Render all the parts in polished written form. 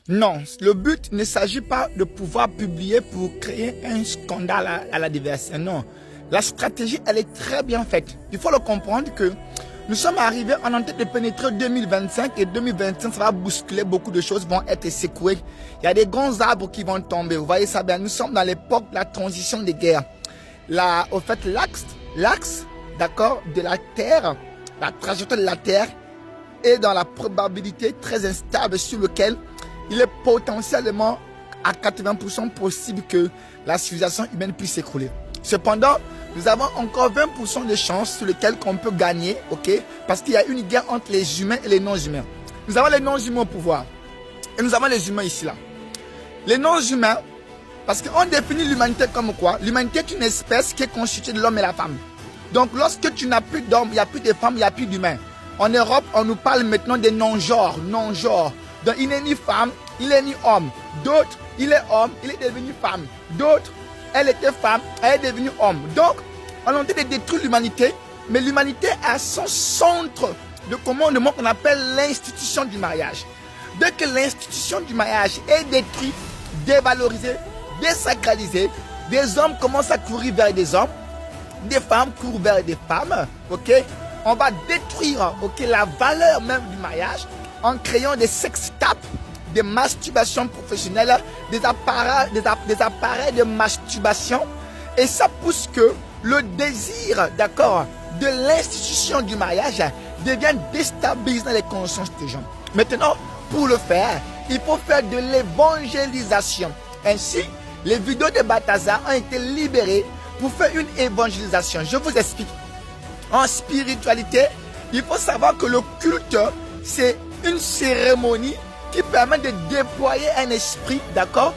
Non, le but ne s'agit pas de pouvoir publier pour créer un scandale à la diversion. Non, la stratégie, elle est très bien faite. Il faut le comprendre que nous sommes arrivés en train de pénétrer 2025 et 2025, ça va bousculer, beaucoup de choses vont être secouées. Il y a des grands arbres qui vont tomber. Vous voyez ça bien, nous sommes dans l'époque de la transition des guerres. Là, au fait, l'axe, d'accord, de la Terre, la trajectoire de la Terre est dans la probabilité très instable sur lequel il est potentiellement à 80% possible que la civilisation humaine puisse s'écrouler. Cependant, nous avons encore 20% de chances sur lesquelles on peut gagner, ok? Parce qu'il y a une guerre entre les humains et les non-humains. Nous avons les non-humains au pouvoir. Et nous avons les humains ici, là. Les non-humains, parce qu'on définit l'humanité comme quoi? L'humanité est une espèce qui est constituée de l'homme et la femme. Donc, lorsque tu n'as plus d'hommes, il n'y a plus de femmes, il n'y a plus d'humains. En Europe, on nous parle maintenant des non-genres, non-genres. Donc, il n'est ni femme, il n'est ni homme. D'autres, il est homme, il est devenu femme. D'autres, elle était femme, elle est devenue homme. Donc, on est en train de détruire l'humanité, mais l'humanité a son centre de commandement qu'on appelle l'institution du mariage. Dès que l'institution du mariage est détruite, dévalorisée, désacralisée, des hommes commencent à courir vers des hommes, des femmes courent vers des femmes, ok? On va détruire, ok, la valeur même du mariage en créant des sextapes, des masturbations professionnelles, des appareils de masturbation. Et ça pousse que le désir, d'accord, de l'institution du mariage devient déstabilisant dans les consciences des gens. Maintenant, pour le faire, il faut faire de l'évangélisation. Ainsi, les vidéos de Balthazar ont été libérées pour faire une évangélisation. Je vous explique. En spiritualité, il faut savoir que le culte, c'est une cérémonie qui permet de déployer un esprit, d'accord,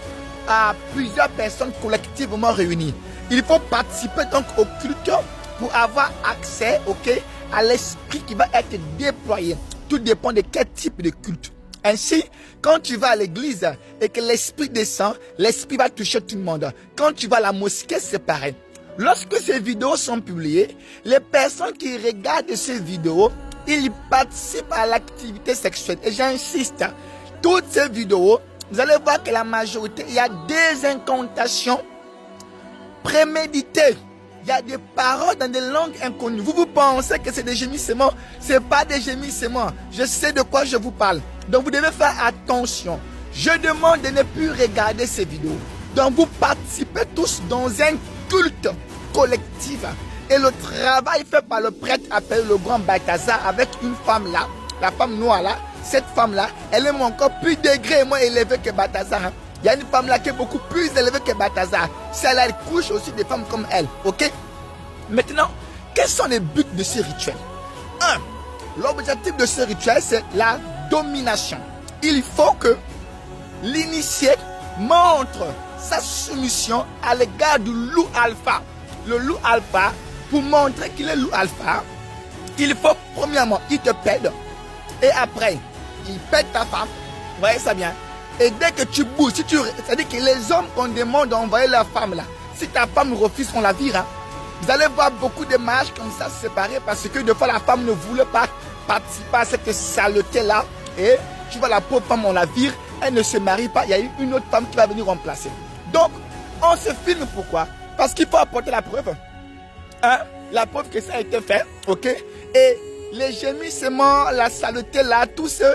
à plusieurs personnes collectivement réunies. Il faut participer donc au culte pour avoir accès, ok, à l'esprit qui va être déployé. Tout dépend de quel type de culte. Ainsi, quand tu vas à l'église et que l'esprit descend, l'esprit va toucher tout le monde. Quand tu vas à la mosquée, c'est pareil. Lorsque ces vidéos sont publiées, les personnes qui regardent ces vidéos, ils participent à l'activité sexuelle. Et j'insiste, toutes ces vidéos, vous allez voir que la majorité, il y a des incantations préméditées. Il y a des paroles dans des langues inconnues. Vous pensez que c'est des gémissements. Ce n'est pas des gémissements. Je sais de quoi je vous parle. Donc vous devez faire attention. Je demande de ne plus regarder ces vidéos. Donc vous participez tous dans un culte collectif. Et le travail fait par le prêtre appelé le grand Balthazar avec une femme là, la femme noire là. Cette femme là, elle est encore plus degré, moins élevée que Balthazar. Hein. Il y a une femme là qui est beaucoup plus élevée que Balthazar. Celle-là, elle couche aussi des femmes comme elle. Ok? Maintenant, quels sont les buts de ce rituel? 1. L'objectif de ce rituel, c'est la domination. Il faut que l'initié montre sa soumission à l'égard du loup alpha. Le loup alpha, pour montrer qu'il est loup alpha, il faut premièrement, il te pède. Et après, il pède ta femme. Vous voyez ça bien? Et dès que tu bouges, c'est-à-dire que les hommes qu'on demande d'envoyer leur femme là, si ta femme refuse, on la vire. Hein. Vous allez voir beaucoup de mariages comme ça se séparer parce que des fois la femme ne voulait pas participer à cette saleté là. Et tu vois la pauvre femme, on la vire, elle ne se marie pas, il y a une autre femme qui va venir remplacer. Donc, on se filme pourquoi? Parce qu'il faut apporter la preuve. Hein? La preuve que ça a été fait, ok? Et les gémissements, la saleté là, tout ce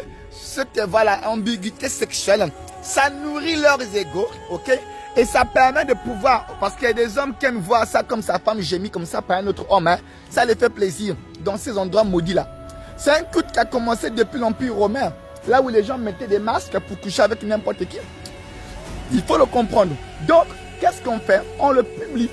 que voilà, ambiguïté sexuelle, ça nourrit leurs égos, ok? Et ça permet de pouvoir, parce qu'il y a des hommes qui aiment voir ça comme sa femme gémit comme ça par un autre homme, hein? Ça les fait plaisir dans ces endroits maudits là. C'est un culte qui a commencé depuis l'Empire romain, là où les gens mettaient des masques pour coucher avec n'importe qui. Il faut le comprendre. Donc, qu'est-ce qu'on fait? On le publie.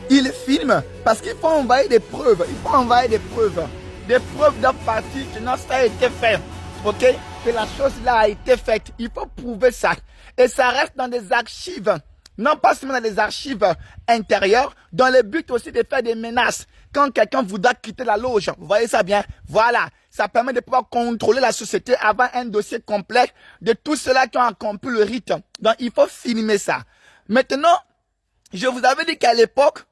Il filme parce qu'il faut envoyer des preuves. Il faut envoyer des preuves. Des preuves d'un parti que non, ça a été fait. Ok? Que la chose là a été faite. Il faut prouver ça. Et ça reste dans des archives. Non pas seulement dans des archives intérieures, dans le but aussi de faire des menaces. Quand quelqu'un voudra quitter la loge, vous voyez ça bien? Voilà. Ça permet de pouvoir contrôler la société, avoir un dossier complet de tous ceux-là qui ont accompli le rite. Donc, il faut filmer ça. Maintenant, je vous avais dit qu'à l'époque,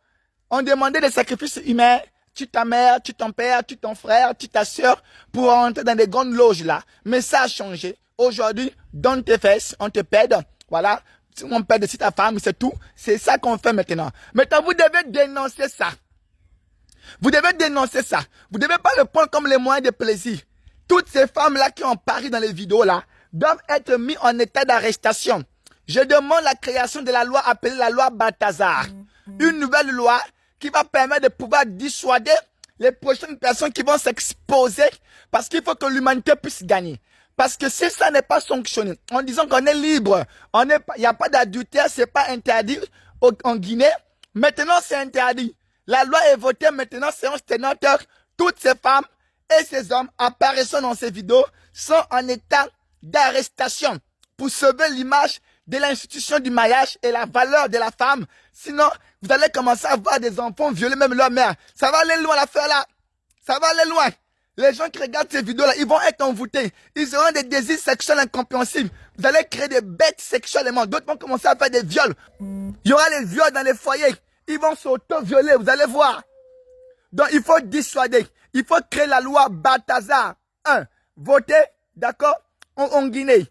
on demandait des sacrifices humains. Tu ta mère, tu ton père, tu ton frère, tu ta soeur pour entrer dans des grandes loges là. Mais ça a changé. aujourd'hui, donne tes fesses, on te pède. Voilà. On pède aussi ta femme, c'est tout. C'est ça qu'on fait maintenant. Maintenant, vous devez dénoncer ça. Vous devez dénoncer ça. Vous ne devez pas le prendre comme les moyens de plaisir. Toutes ces femmes-là qui ont pari dans les vidéos-là doivent être mises en état d'arrestation. Je demande la création de la loi appelée la loi Balthazar. Une nouvelle loi qui va permettre de pouvoir dissuader les prochaines personnes qui vont s'exposer parce qu'il faut que l'humanité puisse gagner. Parce que si ça n'est pas sanctionné, en disant qu'on est libre, il n'y a pas d'adultère, c'est pas interdit en Guinée, maintenant c'est interdit. La loi est votée, maintenant séance tenante, toutes ces femmes et ces hommes apparaissant dans ces vidéos sont en état d'arrestation pour sauver l'image de l'institution du mariage et la valeur de la femme. Sinon, vous allez commencer à voir des enfants violer même leur mère. Ça va aller loin l'affaire là. Ça va aller loin. Les gens qui regardent ces vidéos-là, ils vont être envoûtés. Ils auront des désirs sexuels incompréhensibles. Vous allez créer des bêtes sexuellement. D'autres vont commencer à faire des viols. Il y aura les viols dans les foyers. Ils vont s'auto-violer, vous allez voir. Donc, il faut dissuader. Il faut créer la loi Balthazar. 1. Voter, d'accord, en Guinée.